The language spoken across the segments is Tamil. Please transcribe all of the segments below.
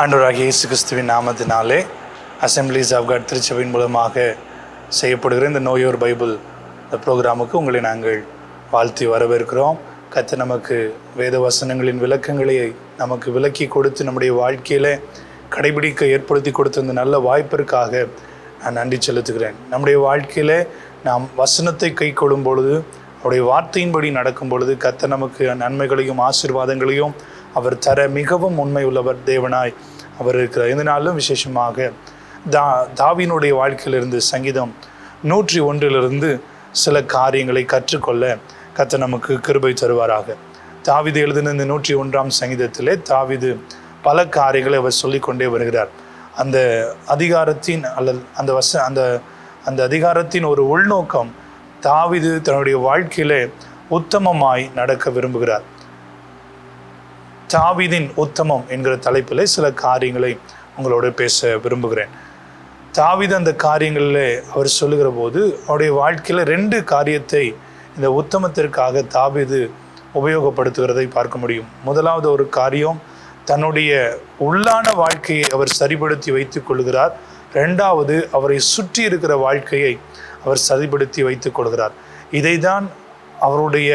ஆண்டவராகிய இயேசு கிறிஸ்துவின் நாமத்தினாலே அசம்பிளிஸ் ஆஃப் காட் திருச்சபையின் மூலமாக செய்யப்படுகிற இந்த நோயோர் பைபிள் ப்ரோக்ராமுக்கு உங்களை நாங்கள் வாழ்த்தி வரவேற்கிறோம். கர்த்தர் நமக்கு வேத வசனங்களின் விளக்கங்களை நமக்கு விளக்கி கொடுத்து நம்முடைய வாழ்க்கையில் கடைபிடிக்க ஏற்படுத்தி கொடுத்த இந்த நல்ல வாய்ப்பிற்காக நான் நன்றி செலுத்துகிறேன். நம்முடைய வாழ்க்கையில் நாம் வசனத்தை கை கொள்ளும் பொழுது, அவருடைய வார்த்தையின்படி நடக்கும் பொழுது கர்த்தர் நமக்கு நன்மைகளையும் ஆசீர்வாதங்களையும் அவர் தர மிகவும் உண்மை உள்ளவர் தேவனாய் அவர் இருக்கிறார். இந்த நாளிலும் விசேஷமாக தாவீதுடைய வாழ்க்கையிலிருந்து சங்கீதம் 101 சில காரியங்களை கற்றுக்கொள்ள கர்த்தர் நமக்கு கிருபை தருவாராக. தாவீது எழுதின இந்த 101 சங்கீதத்திலே தாவீது பல காரியங்களை அவர் சொல்லிக்கொண்டே வருகிறார். அந்த அதிகாரத்தின் அல்லது அந்த அதிகாரத்தின் ஒரு உள்நோக்கம், தாவீது தன்னுடைய வாழ்க்கையிலே உத்தமமாய் நடக்க விரும்புகிறார். தாவீதின் உத்தமம் என்கிற தலைப்பில் சில காரியங்களை உங்களோட பேச விரும்புகிறேன். தாவீது அந்த காரியங்களில் அவர் சொல்லுகிற போது அவருடைய வாழ்க்கையில் 2 காரியத்தை இந்த உத்தமத்திற்காக தாவீது உபயோகப்படுத்துகிறதை பார்க்க முடியும். முதலாவது ஒரு காரியம், தன்னுடைய உள்ளான வாழ்க்கையை அவர் சரிப்படுத்தி வைத்துக் கொள்கிறார். 2வது, அவரை சுற்றி இருக்கிற வாழ்க்கையை அவர் சரிப்படுத்தி வைத்துக் கொள்கிறார். இதைதான் அவருடைய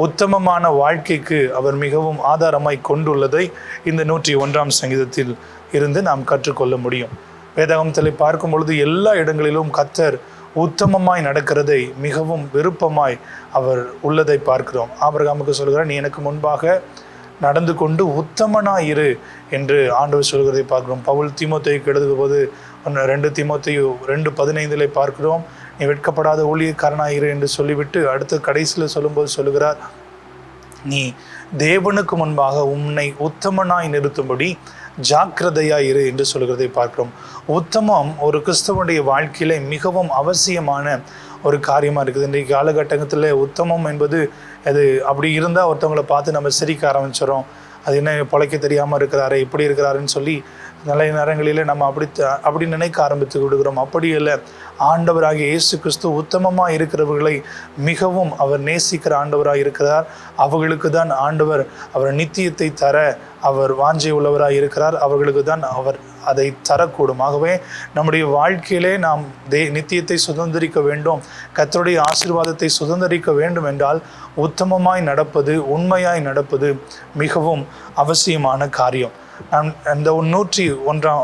உத்தமமான வாழ்க்கைக்கு அவர் மிகவும் ஆதாரமாய் கொண்டுள்ளதை இந்த 101 சங்கீதத்தில் இருந்து நாம் கற்றுக்கொள்ள முடியும். வேதாகமத்தில் பார்க்கும் பொழுது எல்லா இடங்களிலும் கர்த்தர் உத்தமமாய் நடக்கிறதை மிகவும் விருப்பமாய் அவர் உள்ளதை பார்க்கிறோம். ஆபிரகாமுக்கு சொல்கிறார், நீ எனக்கு முன்பாக நடந்து கொண்டு உத்தமனாய் இரு என்று ஆண்டவர் சொல்கிறதை பார்க்கிறோம். பவுல் தீமோத்தேயுக்கு எழுதுகிற போது 2 தீமோத்தேயு 2:15 பார்க்கிறோம், நீ வெட்கப்படாத ஊழியக்காரனாயிரு என்று சொல்லிவிட்டு அடுத்த கடைசியில் சொல்லும்போது சொல்லுகிறார், நீ தேவனுக்கு முன்பாக உன்னை உத்தமனாய் நிறுத்தும்படி ஜாக்கிரதையாயிரு என்று சொல்கிறதை பார்க்கிறோம். உத்தமம் ஒரு கிறிஸ்தவனுடைய வாழ்க்கையில மிகவும் அவசியமான ஒரு காரியமாக இருக்குது. இன்றைக்கு காலகட்டத்தில் உத்தமம் என்பது அது அப்படி இருந்தால் ஒருத்தவங்களை பார்த்து நம்ம சிரிக்க ஆரம்பிச்சிடறோம். அது என்ன பிழைக்க தெரியாமல் இருக்கிறாரு, இப்படி இருக்கிறாருன்னு சொல்லி நல்ல நேரங்களில் நம்ம அப்படி நினைக்க ஆரம்பித்து விடுகிறோம். அப்படி இல்லை, ஆண்டவராகிய இயேசு கிறிஸ்து உத்தமமாக இருக்கிறவர்களை மிகவும் அவர் நேசிக்கிற ஆண்டவராக இருக்கிறார். அவர்களுக்கு தான் ஆண்டவர் அவர் நித்தியத்தை தர அவர் வாஞ்சை உள்ளவராக இருக்கிறார். அவர்களுக்கு தான் அவர் அதை தரக்கூடும். ஆகவே நம்முடைய வாழ்க்கையிலே நாம் நித்தியத்தை சுதந்திரிக்க வேண்டும், கர்த்தருடைய ஆசீர்வாதத்தை சுதந்திரிக்க வேண்டும் என்றால் உத்தமமாய் நடப்பது, உண்மையாய் நடப்பது மிகவும் அவசியமான காரியம். நான் அந்த 101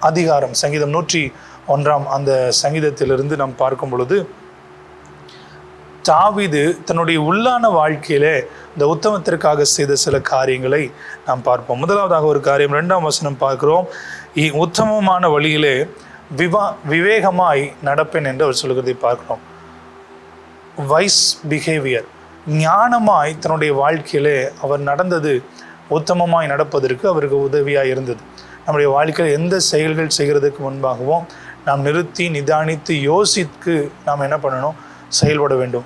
அதிகாரம் சங்கீதம் 101 அந்த சங்கீதத்திலிருந்து நாம் பார்க்கும் பொழுது தாவீது தன்னுடைய உள்ளான வாழ்க்கையிலே இந்த உத்தமத்திற்காக செய்த சில காரியங்களை நாம் பார்ப்போம். முதலாவதாக ஒரு காரியம், 2ஆம் வசனம் பார்க்கிறோம், உத்தமமான வழியிலே விவேகமாய் நடப்பேன் என்று அவர் சொல்கிறதை பார்க்கிறோம். வைஸ் பிஹேவியர், ஞானமாய் தன்னுடைய வாழ்க்கையிலே அவர் நடந்தது உத்தமமாய் நடப்பதற்கு அவருக்கு உதவியாக இருந்தது. நம்முடைய வாழ்க்கையில் எந்த செயல்கள் செய்கிறதுக்கு முன்பாகவும் நாம் நிறுத்தி நிதானித்து யோசித்து நாம் என்ன பண்ணணும், செயல்பட வேண்டும்.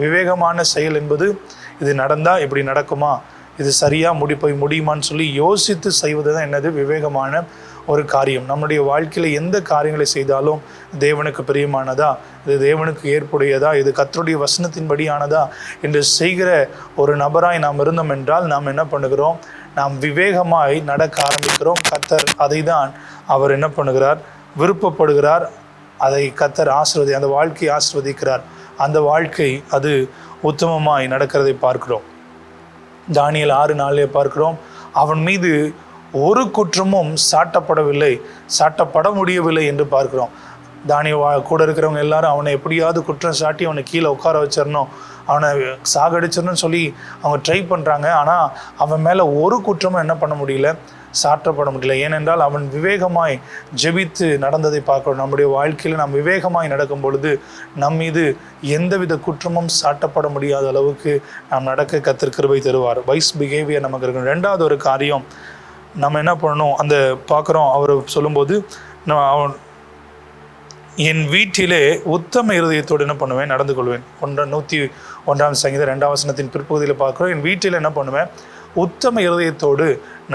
விவேகமான செயல் என்பது இது நடந்தால் இப்படி நடக்குமா, இது சரியாக போய் முடியுமான்னு சொல்லி யோசித்து செய்வது தான் என்னது விவேகமான ஒரு காரியம். நம்முடைய வாழ்க்கையில் எந்த காரியங்களை செய்தாலும் தேவனுக்கு பிரியமானதா, இது தேவனுக்கு ஏற்புடையதா, இது கர்த்தருடைய வசனத்தின்படியானதா என்று செய்கிற ஒரு நபராய் நாம் இருந்தோம் என்றால் நாம் என்ன பண்ணுகிறோம், நாம் விவேகமாய் நடக்க ஆரம்பிக்கிறோம். கர்த்தர் அதை தான் அவர் என்ன பண்ணுகிறார், விருப்பப்படுகிறார். அதை கர்த்தர் அந்த வாழ்க்கையை ஆசீர்வதிக்கிறார். அந்த வாழ்க்கை அது உத்தமமாய் நடக்கிறதை பார்க்கிறோம். தானியேல் 6:4 பார்க்கிறோம், அவன் மீது ஒரு குற்றமும் சாட்டப்பட முடியவில்லை என்று பார்க்கிறோம். தானியேல் கூட இருக்கிறவங்க எல்லாரும் அவனை எப்படியாவது குற்றம் சாட்டி அவனை கீழே உட்கார வச்சிடணும், அவனை சாகடிச்சிடணும்னு சொல்லி அவங்க ட்ரை பண்ணுறாங்க. ஆனால் அவன் மேலே ஒரு குற்றமும் என்ன பண்ண முடியல, சாட்டப்பட முடியல. ஏனென்றால் அவன் விவேகமாய் ஜெபித்து நடந்ததை பார்க்கிறோம். நம்முடைய வாழ்க்கையில் நாம் விவேகமாய் நடக்கும் பொழுது நம் மீது எந்தவித குற்றமும் சாட்டப்பட முடியாத அளவுக்கு நாம் நடக்க கர்த்தர் கிருபை தருவார். வைஸ் பிஹேவியர் நமக்கு இருக்கணும். 2வது ஒரு காரியம் நம்ம என்ன பண்ணணும், அந்த பார்க்குறோம், அவர் சொல்லும்போது அவன் என் வீட்டிலே உத்தம இருதயத்தோடு என்ன பண்ணுவேன், நடந்து கொள்வேன். 101 சங்கீதம் 2ஆம் வசனத்தின் பிற்பகுதியில் பார்க்குறோம், என் வீட்டில் என்ன பண்ணுவேன், உத்தம இருதயத்தோடு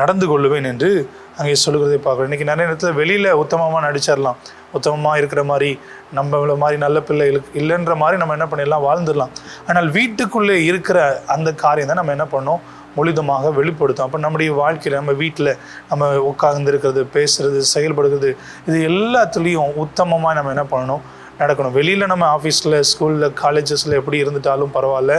நடந்து கொள்ளுவேன் என்று அங்கே சொல்லுகிறதை பார்க்குறோம். இன்றைக்கி நிறைய நேரத்தில் வெளியில் உத்தமமாக நடிச்சிடலாம், உத்தமமாக இருக்கிற மாதிரி, நம்மள மாதிரி நல்ல பிள்ளைகளுக்கு இல்லைன்ற மாதிரி நம்ம என்ன பண்ணிடலாம், வாழ்ந்துடலாம். ஆனால் வீட்டுக்குள்ளே இருக்கிற அந்த காரியம் தான் நம்ம என்ன பண்ணோம், முழுதுமாக வெளிப்படுத்தும். அப்போ நம்முடைய வாழ்க்கையில் நம்ம வீட்டில் நம்ம உட்கார்ந்துருக்கிறது, பேசுகிறது, செயல்படுகிறது, இது எல்லாத்துலேயும் உத்தமமாக நம்ம என்ன பண்ணணும், நடக்கணும். வெளியில் நம்ம ஆஃபீஸில், ஸ்கூலில், காலேஜஸில் எப்படி இருந்துட்டாலும் பரவாயில்ல.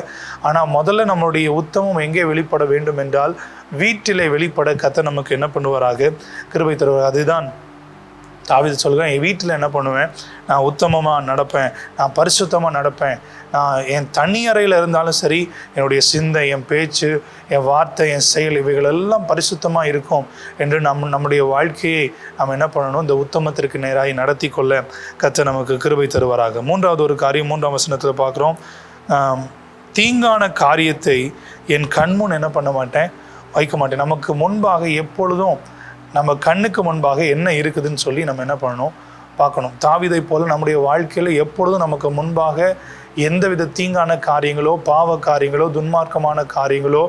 ஆனால் முதல்ல நம்மளுடைய உத்தமம் எங்கே வெளிப்பட வேண்டும் என்றால் வீட்டிலே வெளிப்பட கர்த்தர் நமக்கு என்ன பண்ணுவாராக, கிருபை தருவார். அதுதான் தாவீது சொல்கிறேன், என் வீட்டில் என்ன பண்ணுவேன், நான் உத்தமமாக நடப்பேன், நான் பரிசுத்தமாக நடப்பேன். நான் என் தனி அறையில் இருந்தாலும் சரி, என்னுடைய சிந்தை, என் பேச்சு, என் வார்த்தை, என் செயல், இவைகள் எல்லாம் பரிசுத்தமாக இருக்கும் என்று நம்முடைய வாழ்க்கையை நாம் என்ன பண்ணணும், இந்த உத்தமத்திற்கு நேராக நடத்தி கொள்ள கர்த்தர் நமக்கு கிருபை தருவாராக. மூன்றாவது ஒரு காரியம் 3ஆம் வசனத்தில் பார்க்குறோம். தீங்கான காரியத்தை என் கண்முன் என்ன பண்ண மாட்டேன், வைக்க மாட்டேன். நமக்கு முன்பாக எப்பொழுதும் நம்ம கண்ணுக்கு முன்பாக என்ன இருக்குதுன்னு சொல்லி நம்ம என்ன பண்ணணும், பார்க்கணும். தாவீதை போல நம்முடைய வாழ்க்கையில் எப்பொழுதும் நமக்கு முன்பாக எந்தவித தீங்கான காரியங்களோ, பாவ காரியங்களோ, துன்மார்க்கமான காரியங்களோ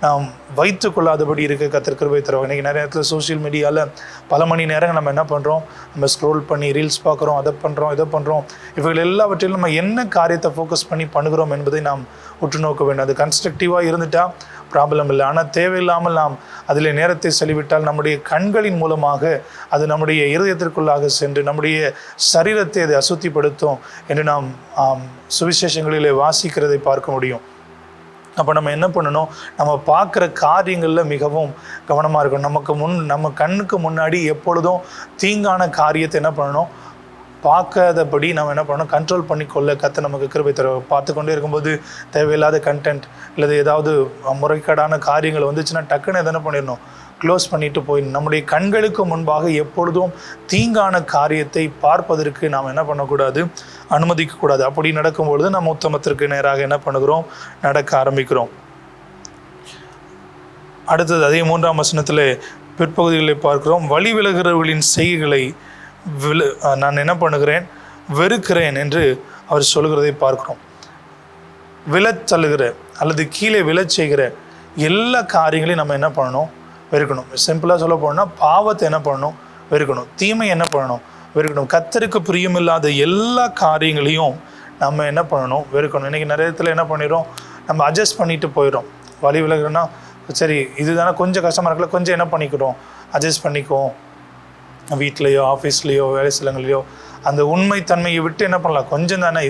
நாம் வைத்து கொள்ளாதபடி இருக்க கர்த்தர் கிருபை தருவாங்க. இன்றைக்கி நிறைய இடத்துல சோஷியல் மீடியாவில் பல மணி நேரங்கள் நம்ம என்ன பண்ணுறோம், நம்ம ஸ்க்ரோல் பண்ணி ரீல்ஸ் பார்க்குறோம், அதை பண்ணுறோம், இதை பண்ணுறோம். இவைகள் எல்லாவற்றிலும் நம்ம என்ன காரியத்தை ஃபோக்கஸ் பண்ணி பண்ணுகிறோம் என்பதை நாம் உற்று நோக்க வேண்டும். அது கன்ஸ்ட்ரக்டிவாக இருந்துட்டால் ப்ராப்ளம் இல்லை. ஆனால் தேவையில்லாமல் நாம் அதில் நேரத்தை செலவிட்டால் நம்முடைய கண்களின் மூலமாக அது நம்முடைய இருதயத்திற்குள்ளாக சென்று நம்முடைய சரீரத்தை அதை அசுத்திப்படுத்தும் என்று நாம் சுவிசேஷங்களிலே வாசிக்கிறதை பார்க்க முடியும். அப்போ நம்ம என்ன பண்ணணும், நம்ம பார்க்குற காரியங்களில் மிகவும் கவனமாக இருக்கணும். நம்ம கண்ணுக்கு முன்னாடி எப்பொழுதும் தீங்கான காரியத்தை என்ன பண்ணணும், பார்க்காதபடி நம்ம என்ன பண்ணணும், கண்ட்ரோல் பண்ணிக்கொள்ள கர்த்தர் நமக்கு கிருபை தருவார். பார்த்து கொண்டே இருக்கும்போது தேவையில்லாத கண்டென்ட் அல்லது ஏதாவது முறைகேடான காரியங்கள் வந்துச்சுன்னா டக்குன்னு எதனா பண்ணிடணும், க்ளோஸ் பண்ணிட்டு போயிடணும். நம்முடைய கண்களுக்கு முன்பாக எப்பொழுதும் தீங்கான காரியத்தை பார்ப்பதற்கு நாம் என்ன பண்ணக்கூடாது, அனுமதிக்கக்கூடாது. அப்படி நடக்கும்பொழுது நம்ம உத்தமத்திற்கு நேராக என்ன பண்ணுகிறோம், நடக்க ஆரம்பிக்கிறோம். அடுத்தது அதே 3ஆம் வசனத்தில் பிற்பகுதிகளை பார்க்கிறோம். வழி விலகிறவர்களின் செய்கைகளை நான் என்ன பண்ணுகிறேன், வெறுக்கிறேன் என்று அவர் சொல்கிறதை பார்க்கிறோம். விழத் தள்ளுகிற அல்லது கீழே விழச் செய்கிற எல்லா காரியங்களையும் நம்ம என்ன பண்ணணும், வெறுக்கணும். சிம்பிளாக சொல்ல போனால் பாவத்தை என்ன பண்ணணும், வெறுக்கணும். தீமை என்ன பண்ணணும், வெறுக்கணும். கர்த்தருக்கு பிரியமில்லாத எல்லா காரியங்களையும் நம்ம என்ன பண்ணணும், வெறுக்கணும். இன்றைக்கி நிறைய இடத்துல என்ன பண்ணிடுறோம், நம்ம அட்ஜஸ்ட் பண்ணிட்டு போயிடும். வழி விலகுனா சரி இதுதானே கொஞ்சம் கஷ்டமாக இருக்கல, கொஞ்சம் என்ன பண்ணிக்கிறோம், அட்ஜஸ்ட் பண்ணிக்குவோம். வீட்லேயோ ஆஃபீஸ்லேயோ வேலை ஸ்தலங்களையோ அந்த உண்மைத்தன்மையை விட்டு என்ன பண்ணலாம், கொஞ்சம் தானே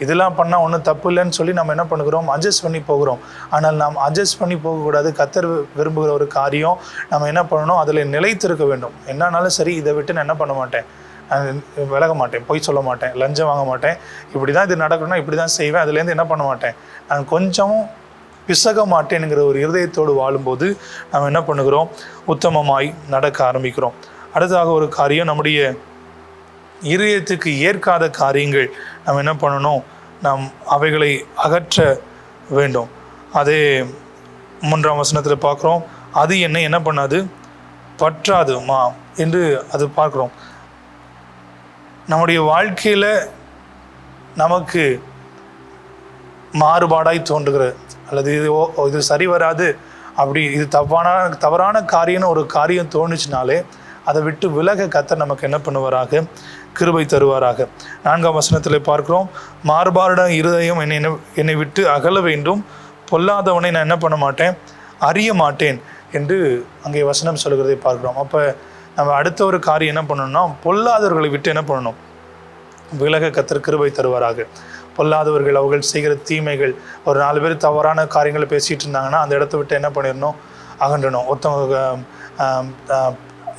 இதெல்லாம் பண்ணால் ஒன்றும் தப்பு இல்லைன்னு சொல்லி நம்ம என்ன பண்ணுகிறோம், அட்ஜஸ்ட் பண்ணி போகிறோம். ஆனால் நாம் அட்ஜஸ்ட் பண்ணி போகக்கூடாது. கர்த்தர் விரும்புகிற ஒரு காரியம் நம்ம என்ன பண்ணணும், அதில் நிலைத்திருக்க வேண்டும். என்னன்னாலும் சரி, இதை விட்டு நான் என்ன பண்ண மாட்டேன், நான் விலக மாட்டேன், பொய் சொல்ல மாட்டேன், லஞ்சம் வாங்க மாட்டேன், இப்படி தான் இது நடக்கணும்னா இப்படி தான் செய்வேன், அதுலேருந்து என்ன பண்ண மாட்டேன், நான் கொஞ்சமும் பிசக மாட்டேனுங்கிற ஒரு இருதயத்தோடு வாழும்போது நம்ம என்ன பண்ணுகிறோம், உத்தமமாய் நடக்க ஆரம்பிக்கிறோம். அடுத்ததாக ஒரு காரியம், நம்முடைய இருதயத்துக்கு ஏற்காத காரியங்கள் நம்ம என்ன பண்ணணும், நாம் அவைகளை அகற்ற வேண்டும். அதே 3ஆம் வசனத்தில் பார்க்குறோம், அது என்ன பண்ணாது, பற்றாதுமா என்று அது பார்க்குறோம். நம்முடைய வாழ்க்கையில் நமக்கு மாறுபாடாய் தோன்றுகிற அல்லது இது சரி வராது, அப்படி இது தவறான காரியம்னு ஒரு காரியம் தோணுச்சுனாலே அதை விட்டு விலக கர்த்தர் நமக்கு என்ன பண்ணுவாராக, கிருபை தருவாராக. 4ஆம் வசனத்தில் பார்க்கிறோம், மாறுபாட இருதயம் என்னை விட்டு அகல வேண்டும், பொல்லாதவனை நான் என்ன பண்ண மாட்டேன், அறிய மாட்டேன் என்று அங்கே வசனம் சொல்கிறதை பார்க்கிறோம். அப்போ நம்ம அடுத்த ஒரு காரியம் என்ன பண்ணணும்னா, பொல்லாதவர்களை விட்டு என்ன பண்ணணும், விலக கர்த்தர் கிருபை தருவாராக. பொல்லாதவர்கள் அவர்கள் செய்கிற தீமைகள், ஒரு 4 பேர் தவறான காரியங்களை பேசிகிட்டு இருந்தாங்கன்னா அந்த இடத்த விட்டு என்ன பண்ணிடணும், அகன்றணும். ஒருத்தவங்க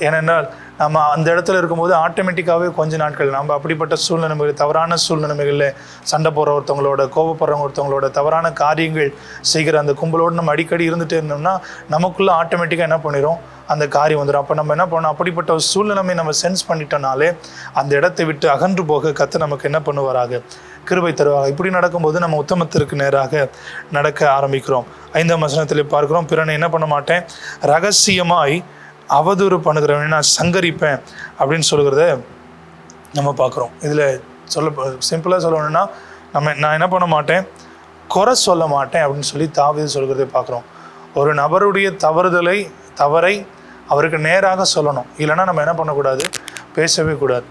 ஏனென்றால் நம்ம அந்த இடத்துல இருக்கும்போது ஆட்டோமேட்டிக்காகவே கொஞ்ச நாட்கள் நம்ம அப்படிப்பட்ட சூழ்நிலைகள், தவறான சூழ்நிலைகளில் சண்டை போடுற ஒருத்தவங்களோட, கோபப்படுறவங்க ஒருத்தவங்களோட, தவறான காரியங்கள் செய்கிற அந்த கும்பலோடு நம்ம அடிக்கடி இருந்துகிட்டே இருந்தோம்னா நமக்குள்ளே ஆட்டோமேட்டிக்காக என்ன பண்ணிடும், அந்த காரியம் வந்துடும். அப்போ நம்ம என்ன பண்ணணும், அப்படிப்பட்ட ஒரு சூழ்நிலைமை நம்ம சென்ஸ் பண்ணிட்டோம்னாலே அந்த இடத்தை விட்டு அகன்று போக கர்த்தர் நமக்கு என்ன பண்ணுவாராக, கிருபை தருவாங்க. இப்படி நடக்கும்போது நம்ம உத்தமத்திற்கு நேராக நடக்க ஆரம்பிக்கிறோம். 5ஆம் வசனத்தில் பார்க்கிறோம், பிறனை என்ன பண்ண மாட்டேன், ரகசியமாய் அவதூறு பண்ணுகிறவனை நான் சங்கரிப்பேன் அப்படின்னு சொல்கிறத நம்ம பார்க்குறோம். இதில் சிம்பிளாக சொல்லணும்னா நான் என்ன பண்ண மாட்டேன், குறை சொல்ல மாட்டேன் அப்படின்னு சொல்லி தாவீது சொல்கிறதை பார்க்குறோம். ஒரு நபருடைய தவறை அவருக்கு நேராக சொல்லணும். இல்லைன்னா நம்ம என்ன பண்ணக்கூடாது, பேசவே கூடாது.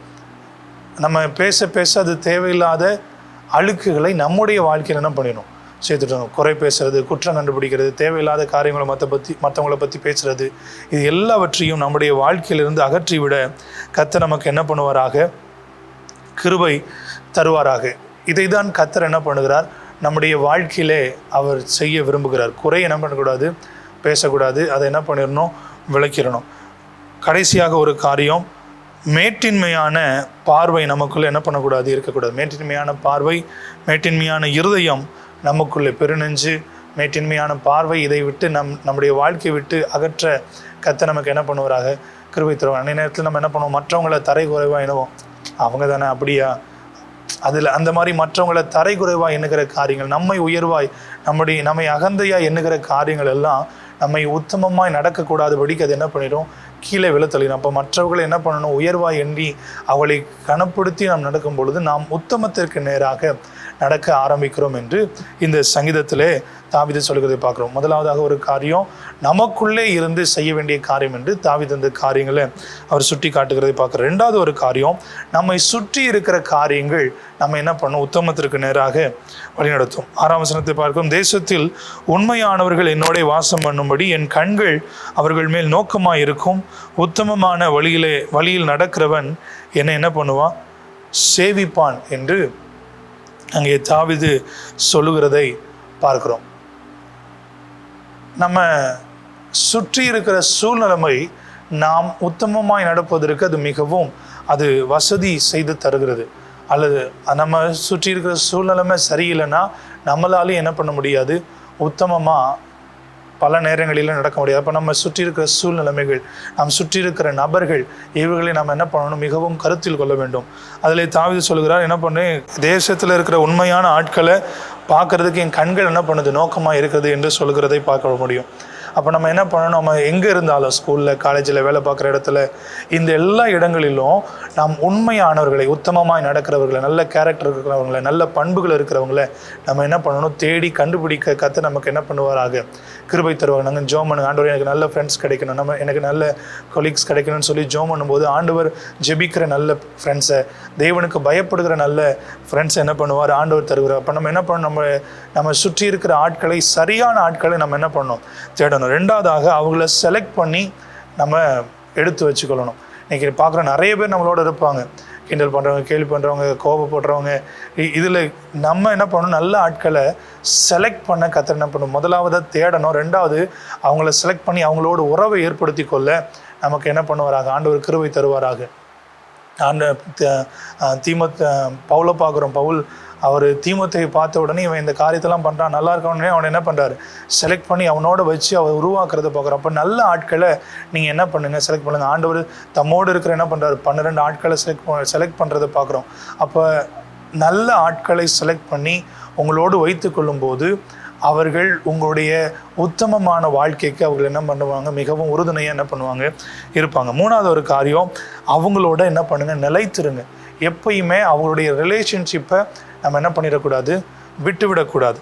நம்ம பேச அது தேவையில்லாத அழுக்குகளை நம்முடைய வாழ்க்கையில் என்ன பண்ணிடணும், சேர்த்துட்டோம். குறை பேசுறது, குற்றம் கண்டுபிடிக்கிறது, தேவையில்லாத காரியங்களை மற்றவங்களை பற்றி பேசுறது, இது எல்லாவற்றையும் நம்முடைய வாழ்க்கையிலிருந்து அகற்றிவிட கர்த்தர் நமக்கு என்ன பண்ணுவாராக? கிருபை தருவாராக. இதை தான் கர்த்தர் என்ன பண்ணுகிறார்? நம்முடைய வாழ்க்கையிலே அவர் செய்ய விரும்புகிறார். குறை என்ன பண்ணக்கூடாது? பேசக்கூடாது. அதை என்ன பண்ணிடணும்? விளக்கிடணும். கடைசியாக ஒரு காரியம், மேட்டின்மையான பார்வை நமக்குள்ளே என்ன பண்ணக்கூடாது? இருக்கக்கூடாது. மேட்டின்மையான பார்வை, மேட்டின்மையான இருதயம் நமக்குள்ளே, பெருநெஞ்சு, மேட்டின்மையான பார்வை, இதை விட்டு நம்முடைய வாழ்க்கையை விட்டு அகற்ற கர்த்தர் நமக்கு என்ன பண்ணுவாராக? கிருபை தருவார். அன்றைய நேரத்தில் நம்ம என்ன பண்ணுவோம்? மற்றவங்களை தரை குறைவாக எண்ணுவோம். அவங்க தானே, அப்படியா? அதில் அந்த மாதிரி மற்றவங்களை தரை குறைவாக எண்ணுகிற காரியங்கள், நம்மை உயர்வாய், நம்மை அகந்தையாக எண்ணுகிற காரியங்கள் எல்லாம் நம்மை உத்தமமாய் நடக்கக்கூடாதபடிக்கு அது என்ன பண்ணிடும்? கீழே விழத்தள்ளிடும். அப்போ மற்றவர்களை என்ன பண்ணணும்? உயர்வாய் எண்ணி அவளை கனப்படுத்தி நாம் நடக்கும் பொழுது நாம் உத்தமத்திற்கு நேராக நடக்க ஆரம்பிக்கிறோம் என்று இந்த சங்கீதத்திலே தாவீது சொல்கிறதை பார்க்குறோம். முதலாவதாக ஒரு காரியம், நமக்குள்ளே இருந்து செய்ய வேண்டிய காரியம் என்று தாவீது அந்த காரியங்களை அவர் சுட்டி காட்டுகிறதை பார்க்குறோம். ரெண்டாவது ஒரு காரியம், நம்மை சுற்றி இருக்கிற காரியங்கள் நம்ம என்ன பண்ணணும்? உத்தமத்திற்கு நேராக வழிநடத்தும். 6ஆம் வசனத்தை பார்க்கிறோம். தேசத்தில் உண்மையானவர்கள் என்னோட வாசம் பண்ணும்படி என் கண்கள் அவர்கள் மேல் நோக்கமாக இருக்கும். உத்தமமான வழியில் நடக்கிறவன் என்னை என்ன பண்ணுவான்? சேவிப்பான் என்று அங்கே தாவீது சொல்லுகிறதை பார்க்கிறோம். நம்ம சுற்றி இருக்கிற சூழ்நிலைமை நாம் உத்தமமாய் நடப்பதற்கு அது மிகவும் வசதி செய்து தருகிறது. அல்லது நம்ம சுற்றி இருக்கிற சூழ்நிலைமை சரியில்லைன்னா நம்மளாலையும் என்ன பண்ண முடியாது? உத்தமமாக பல நேரங்களில் நடக்க முடியாது. அப்போ நம்ம சுற்றி இருக்கிற சூழ்நிலைமைகள், நாம் சுற்றி இருக்கிற நபர்கள், இவர்களை நம்ம என்ன பண்ணணும்? மிகவும் கருத்தில் கொள்ள வேண்டும். அதில் தாவீது சொல்கிறார், என்ன பண்ணு, தேசத்தில் இருக்கிற உண்மையான ஆட்களை பார்க்கறதுக்கு என் கண்கள் என்ன பண்ணுது? நோக்கமாக இருக்கிறது என்று சொல்கிறதை பார்க்க முடியும். அப்போ நம்ம என்ன பண்ணணும்? நம்ம எங்கே இருந்தாலும், ஸ்கூலில், காலேஜில், வேலை பார்க்குற இடத்துல, இந்த எல்லா இடங்களிலும் நாம் உண்மையானவர்களை, உத்தமமாய் நடக்கிறவர்களை, நல்ல கேரக்டர் இருக்கிறவங்களை, நல்ல பண்புகள் இருக்கிறவங்களை நம்ம என்ன பண்ணணும்? தேடி கண்டுபிடிக்க கர்த்தர் நமக்கு என்ன பண்ணுவாராக? கிருபை தருவாங்க. நாங்கள் ஜோம் பண்ணுங்க, ஆண்டவர் எனக்கு நல்ல ஃப்ரெண்ட்ஸ் கிடைக்கணும், எனக்கு நல்ல கொலீக்ஸ் கிடைக்கணும்னு சொல்லி ஜோம் பண்ணும்போது ஆண்டவர் ஜெபிக்கிற நல்ல ஃப்ரெண்ட்ஸை, தேவனுக்கு பயப்படுகிற நல்ல ஃப்ரெண்ட்ஸை என்ன பண்ணுவார்? ஆண்டவர் தருகிறார். அப்போ நம்ம என்ன பண்ணணும்? நம்ம சுற்றி இருக்கிற ஆட்களை, சரியான ஆட்களை நம்ம என்ன பண்ணணும்? தேடணும். ரெண்டாவதாக அவங்கள செலக்ட் பண்ணி நம்ம எடுத்து வச்சுக்கொள்ளணும். இன்றைக்கி பார்க்குற நிறைய பேர் நம்மளோட இருப்பாங்க, கிண்டல் பண்ணுறவங்க, கேள்வி பண்ணுறவங்க, கோபப்படுறவங்க. இதில் நம்ம என்ன பண்ணணும்? நல்ல ஆட்களை செலக்ட் பண்ண கர்த்தர் என்ன பண்ணணும்? முதலாவதாக தேடணும். ரெண்டாவது அவங்கள செலக்ட் பண்ணி அவங்களோட உறவை ஏற்படுத்தி கொள்ள நமக்கு என்ன பண்ணுவாராக? ஆண்டவர் கிருபை தருவாராக. பவுலை பார்க்குறோம். பவுல் அவர் தீமோத்தேயை பார்த்த உடனே இவன் இந்த காரியத்தெல்லாம் பண்ணுறான், நல்லா இருக்கவனே அவனை என்ன பண்ணுறாரு? செலக்ட் பண்ணி அவனோட வச்சு அவர் உருவாக்குறத பார்க்குறோம். அப்போ நல்ல ஆட்களை நீங்கள் என்ன பண்ணுங்கள்? செலக்ட் பண்ணுங்கள். ஆண்டவர் தம்மோடு இருக்கிற என்ன பண்ணுறாரு? 12 ஆட்களை செலக்ட் பண்ணுறதை பார்க்குறோம். அப்போ நல்ல ஆட்களை செலக்ட் பண்ணி உங்களோடு வைத்து கொள்ளும்போது அவர்கள் உங்களுடைய உத்தமமான வாழ்க்கைக்கு அவர்கள் என்ன பண்ணுவாங்க? மிகவும் உறுதுணையாக என்ன பண்ணுவாங்க? இருப்பாங்க. மூணாவது ஒரு காரியம், அவங்களோட என்ன பண்ணுங்கள்? நிலைத்திருங்க. எப்பயுமே அவங்களுடைய ரிலேஷன்ஷிப்பை நம்ம என்ன பண்ணிடக்கூடாது? விட்டுவிடக்கூடாது.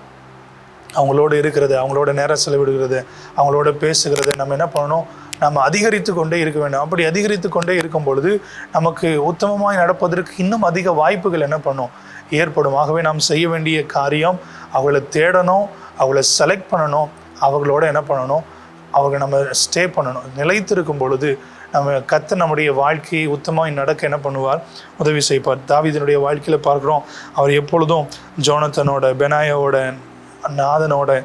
அவங்களோடு இருக்கிறது, அவங்களோட நேரம் செலவிடுகிறது, அவங்களோட பேசுகிறது நம்ம என்ன பண்ணணும்? நம்ம அதிகரித்து கொண்டே இருக்க வேண்டும். அப்படி அதிகரித்து கொண்டே இருக்கும் பொழுது நமக்கு உத்தமமாய் நடப்பதற்கு இன்னும் அதிக வாய்ப்புகள் என்ன பண்ணும்? ஏற்படும். ஆகவே நாம் செய்ய வேண்டிய காரியம், அவங்கள தேடணும், அவங்கள செலக்ட் பண்ணணும், அவங்களோட என்ன பண்ணணும்? அவங்க நம்ம ஸ்டே பண்ணணும். நிலைத்திருக்கும் பொழுது நம்ம கர்த்தர் நம்முடைய வாழ்க்கையை உத்தமமாய் நடக்க என்ன பண்ணுவார்? உதவி செய்வார். தாவீதினுடைய வாழ்க்கையில் பார்க்குறோம், அவர் எப்பொழுதும் ஜோனத்தனோட, பெனாயோட, நாதனோட,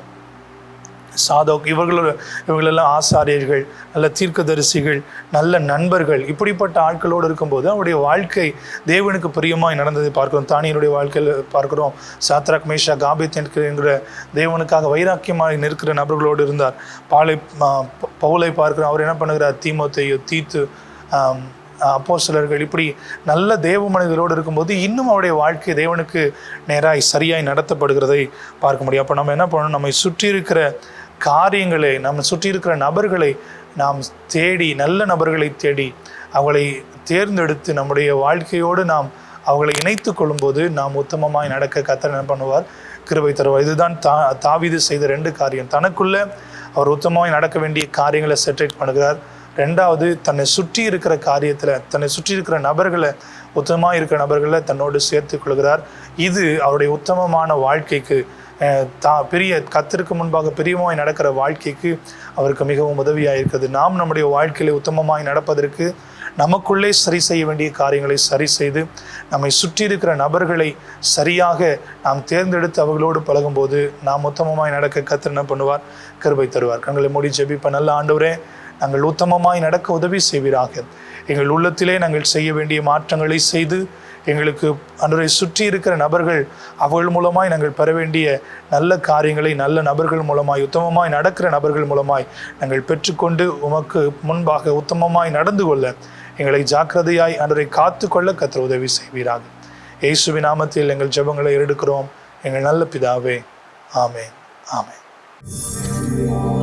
சாதோக், இவங்களெல்லாம் ஆசாரியர்கள், நல்ல தீர்க்கதரிசிகள், நல்ல நண்பர்கள், இப்படிப்பட்ட ஆட்களோடு இருக்கும்போது அவருடைய வாழ்க்கை தேவனுக்கு பிரியமாய் நடந்ததை பார்க்கிறோம். தானியனுடைய வாழ்க்கையில் பார்க்கிறோம், சாத்ராக், மேஷாக், ஆபேத்நேகோ என்கிற தேவனுக்காக வைராக்கியமாக நிற்கிற நபர்களோடு இருந்தார். பவுலை பார்க்கிறோம், அவர் என்ன பண்ணுகிறார்? தீமோத்தேயு, தீத்து, அப்போஸ்தலர்கள், இப்படி நல்ல தேவ மனிதர்களோடு இருக்கும்போது இன்னும் அவருடைய வாழ்க்கை தேவனுக்கு நேராய் சரியாய் நடத்தப்படுகிறதை பார்க்க முடியும். அப்போ நம்ம என்ன பண்ணணும்? நம்மை சுற்றி இருக்கிற காரியங்களை, நம்ம சுற்றி இருக்கிற நபர்களை நாம் தேடி, நல்ல நபர்களை தேடி அவங்களை தேர்ந்தெடுத்து நம்முடைய வாழ்க்கையோடு நாம் அவங்களை இணைத்து கொள்ளும்போது நாம் உத்தமமாய் நடக்க கர்த்தர் என்ன பண்ணுவார்? கிருபை தருவார். இதுதான் தாவீது செய்த 2 காரியம். தனக்குள்ள அவர் உத்தமமாய் நடக்க வேண்டிய காரியங்களை செட்டேட் பண்ணுகிறார். ரெண்டாவது, தன்னை சுற்றி இருக்கிற காரியத்தில், தன்னை சுற்றி இருக்கிற நபர்களை, உத்தமமாக இருக்கிற நபர்களை தன்னோடு சேர்த்து கொள்கிறார். இது அவருடைய உத்தமமான வாழ்க்கைக்கு பெரிய கர்த்தருக்கு முன்பாக பிரியமாய் நடக்கிற வாழ்க்கைக்கு அவருக்கு மிகவும் உதவியாக இருக்கிறது. நாம் நம்முடைய வாழ்க்கையிலே உத்தமமாய் நடப்பதற்கு நமக்குள்ளே சரி செய்ய வேண்டிய காரியங்களை சரி செய்து நம்மை சுற்றி இருக்கிற நபர்களை சரியாக நாம் தேர்ந்தெடுத்து அவர்களோடு பழகும்போது நாம் உத்தமமாய் நடக்க கர்த்தர் என்ன பண்ணுவார்? கிருபை தருவார். கண்களை மூடி ஜெபிப்ப. நல்ல ஆண்டவரே, நாங்கள் உத்தமமாய் நடக்க உதவி செய்வீராக. எங்கள் உள்ளத்திலே நாங்கள் செய்ய வேண்டிய மாற்றங்களை செய்து எங்களுக்கு அன்றை சுற்றி இருக்கிற நபர்கள் அவர்கள் மூலமாய் நாங்கள் பெற வேண்டிய நல்ல காரியங்களை நல்ல நபர்கள் மூலமாய் உத்தமமாய் நடக்கிற நபர்கள் மூலமாய் நாங்கள் பெற்றுக்கொண்டு உமக்கு முன்பாக உத்தமமாய் நடந்து கொள்ள எங்களை ஜாக்கிரதையாய் அன்றை காத்து கொள்ள கர்த்தர் உதவி செய்வீராக. இயேசுவின் நாமத்தில் எங்கள் ஜெபங்களை எடுக்கிறோம் எங்கள் நல்ல பிதாவே. ஆமென். ஆமென்.